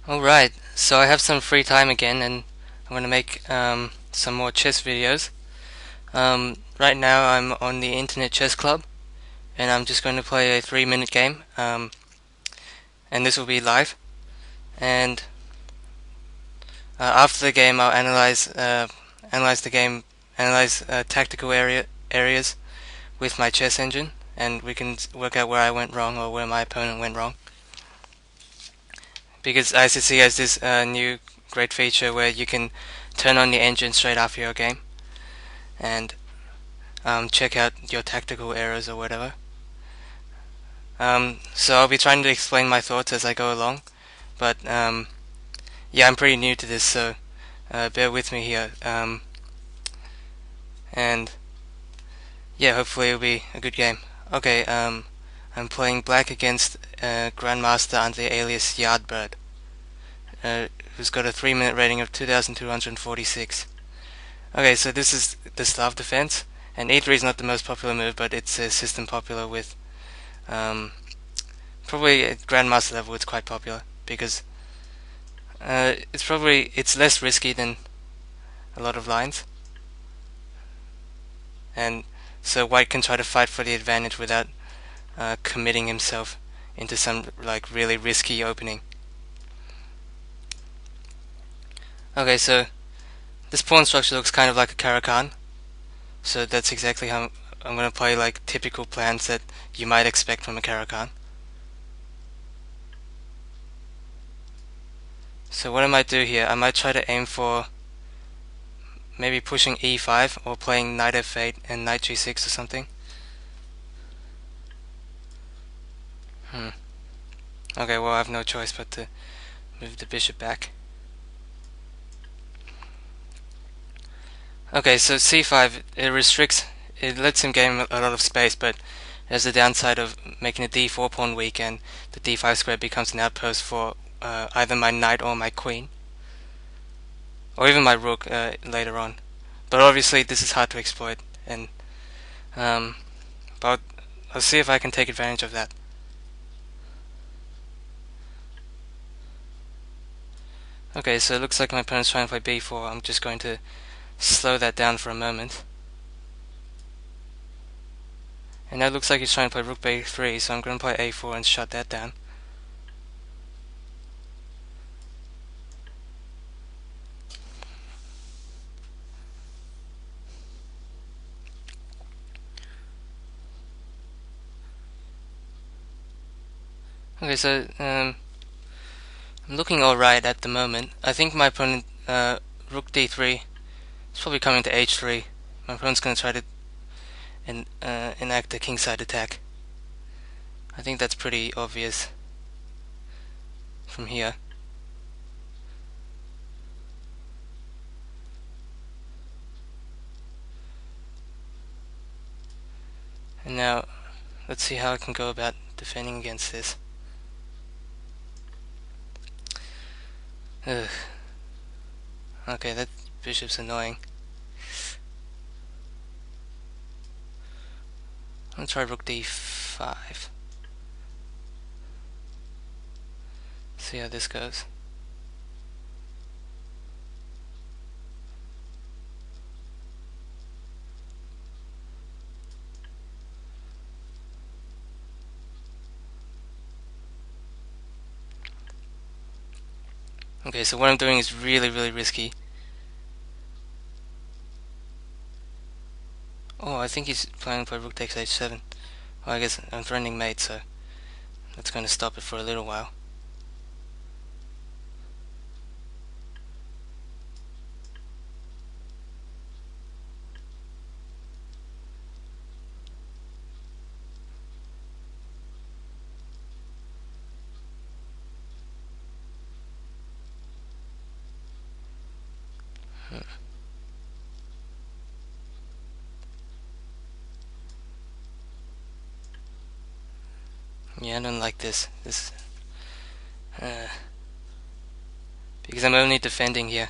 Alright, so I have some free time again and I'm going to make some more chess videos. Right now I'm on the Internet Chess Club and I'm just going to play a 3-minute game, and this will be live. And after the game I'll analyze the game, analyze tactical areas with my chess engine, and we can work out where I went wrong or where my opponent went wrong. Because ICC has this new great feature where you can turn on the engine straight after your game and check out your tactical errors or whatever. So I'll be trying to explain my thoughts as I go along, but yeah, I'm pretty new to this, so bear with me here. And yeah, hopefully it'll be a good game. Okay, I'm playing black against Grandmaster under the alias YARDBIRD, who's got a 3-minute rating of 2246. Okay, so this is the Slav defense, and E3 is not the most popular move, but it's a system popular with probably at Grandmaster level it's quite popular because it's less risky than a lot of lines, and so White can try to fight for the advantage without committing himself into some like really risky opening. Okay, so this pawn structure looks kind of like a Caro-Kann, so that's exactly how I'm going to play, like typical plans that you might expect from a Caro-Kann. So what I might do here, I might try to aim for maybe pushing e5 or playing knight f8 and knight g6 or something. Okay, well I have no choice but to move the bishop back. Okay, so c5, it lets him gain a lot of space, but there's the downside of making the d4 pawn weak, and the d5 square becomes an outpost for either my knight or my queen, or even my rook later on. But obviously this is hard to exploit, and but I'll see if I can take advantage of that. Okay, so it looks like my opponent's trying to play b4. I'm just going to slow that down for a moment. And now it looks like he's trying to play rook b3, so I'm going to play a4 and shut that down. Okay, so I'm looking alright at the moment. I think my opponent, rook d3, is probably coming to h3. My opponent's going to try to enact a kingside attack. I think that's pretty obvious from here. And now, let's see how I can go about defending against this. Ugh. Okay, that bishop's annoying. I'm gonna try rook d5. See how this goes. Okay, so what I'm doing is really risky. Oh, I think he's planning to play rook takes h7. Well, I guess I'm threatening mate, so that's going to stop it for a little while. Yeah, I don't like this. Because I'm only defending here,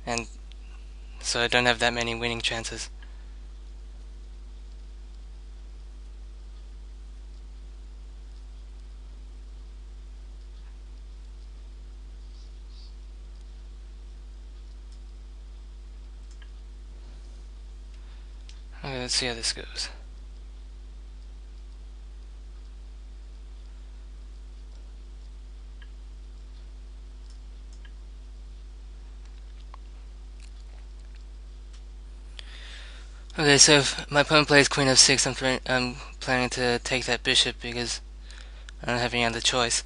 and so I don't have that many winning chances. Okay, let's see how this goes. Okay, so if my opponent plays queen f6, I'm planning to take that bishop because I don't have any other choice.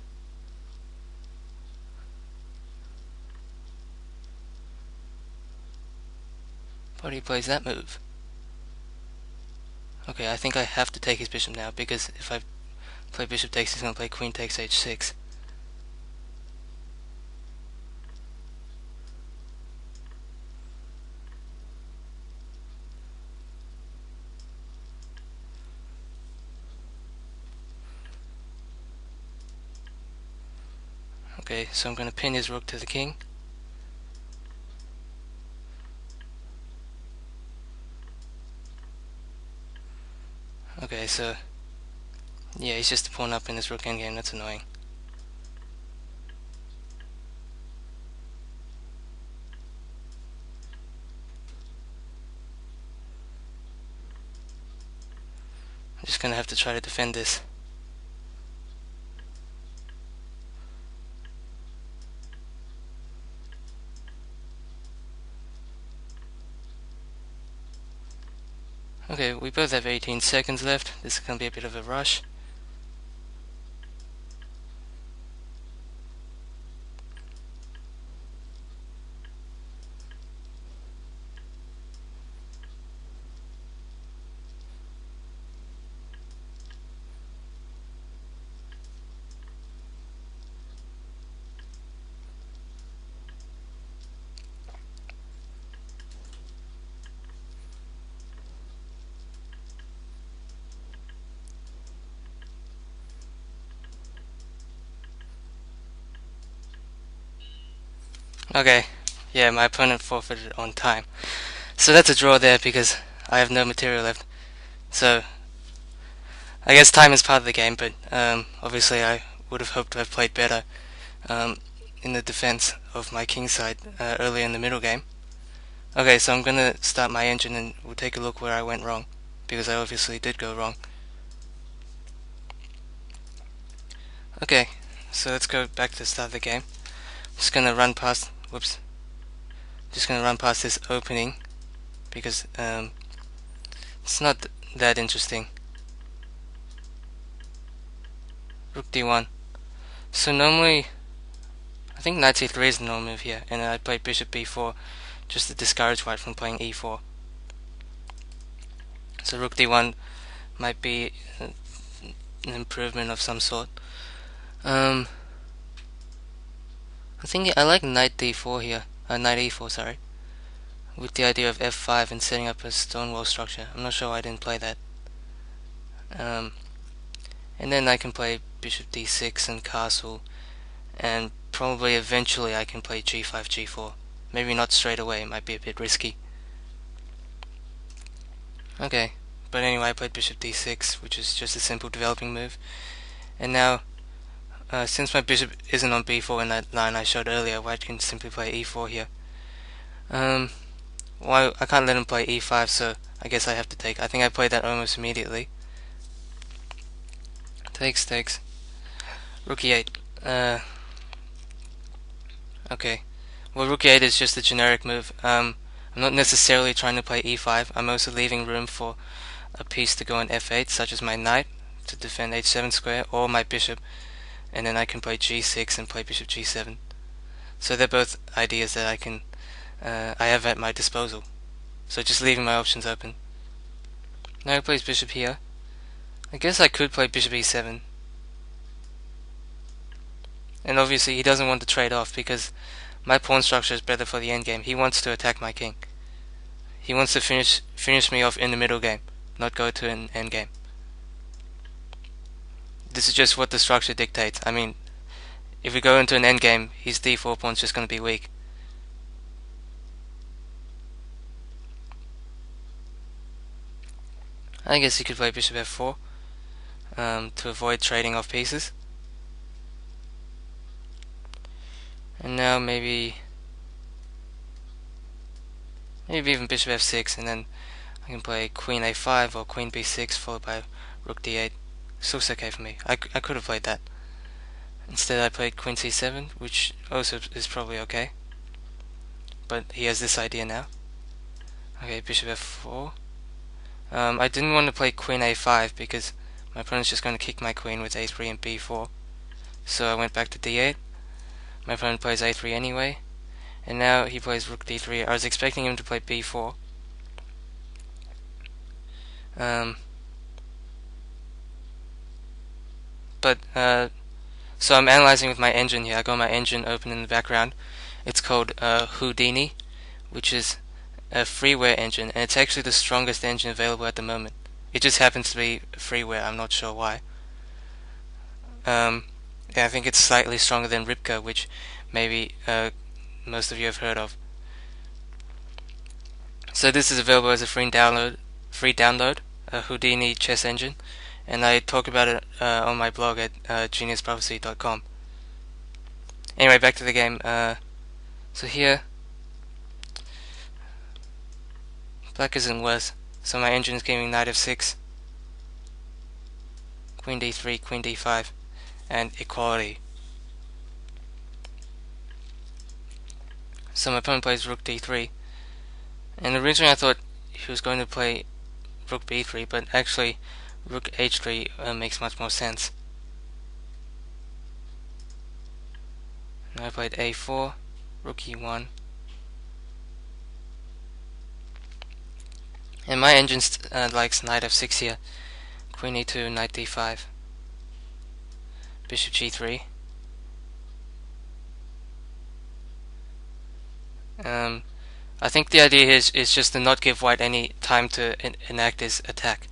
But he plays that move. Okay, I think I have to take his bishop now, because if I play bishop takes, he's going to play queen takes h6. Okay, so I'm going to pin his rook to the king. Okay, so yeah, he's just a pawn up in his rook endgame. That's annoying. I'm just going to have to try to defend this. Okay, we both have 18 seconds left. This is going to be a bit of a rush. Okay, yeah, my opponent forfeited on time. So that's a draw there because I have no material left. So I guess time is part of the game, but obviously I would have hoped to have played better um, in the defense of my king side earlier in the middle game. Okay, so I'm going to start my engine and we'll take a look where I went wrong, because I obviously did go wrong. Okay, so let's go back to the start of the game. Just going to run past, just going to run past this opening because it's not that interesting. Rook d1. So normally, I think knight c3 is the normal move here, and I play bishop b4 just to discourage white from playing e4. So rook d1 might be an improvement of some sort. I think I like knight d4 here, knight e4, sorry, with the idea of f5 and setting up a stonewall structure. I'm not sure why I didn't play that. And then I can play bishop d6 and castle, and probably eventually I can play g5 g4. Maybe not straight away, it might be a bit risky. Okay, but anyway, I played bishop d6, which is just a simple developing move. And now, since my bishop isn't on b4 in that line I showed earlier, white can simply play e4 here. Well, I can't let him play e5, so I guess I have to take. I think I played that almost immediately. Takes. Rook e8. Okay. Well, rook e8 is just a generic move. I'm not necessarily trying to play e5. I'm also leaving room for a piece to go on f8, such as my knight to defend h7 square, or my bishop, and then I can play g6 and play bishop g7. So they're both ideas that I have at my disposal. So just leaving my options open. Now he plays bishop here. I guess I could play bishop e7. And obviously he doesn't want to trade off because my pawn structure is better for the endgame. He wants to attack my king. He wants to finish me off in the middle game, not go to an endgame. This is just what the structure dictates. I mean, if we go into an endgame, his d4 pawn's just going to be weak. I guess he could play bishop f4 to avoid trading off pieces. And now maybe even bishop f6, and then I can play Queen A5 or Queen B6 followed by Rook D8. This looks okay for me. I could have played that. Instead I played Queen C7, which also is probably okay. But he has this idea now. Okay, Bishop F4. I didn't want to play Queen A5 because my opponent's just going to kick my queen with A3 and B4. So I went back to D8. My opponent plays A3 anyway. And now he plays Rook D3. I was expecting him to play B4. So I'm analyzing with my engine here. I got my engine open in the background. It's called Houdini, which is a freeware engine, and it's actually the strongest engine available at the moment. It just happens to be freeware. I'm not sure why. Yeah, I think it's slightly stronger than Ripka, which maybe most of you have heard of. So this is available as a free download, a Houdini chess engine, and I talk about it on my blog at geniusprophecy.com. Anyway, back to the game. So here, black isn't worse. So my engine is giving knight f6, queen d3, queen d5, and equality. So my opponent plays rook d3, and originally I thought he was going to play rook b3, but actually rook h3 makes much more sense. Now I played a4, rook e1, and my engine likes knight f6 here, queen e2, knight d5, bishop g3. I think the idea here is just to not give white any time to enact his attack.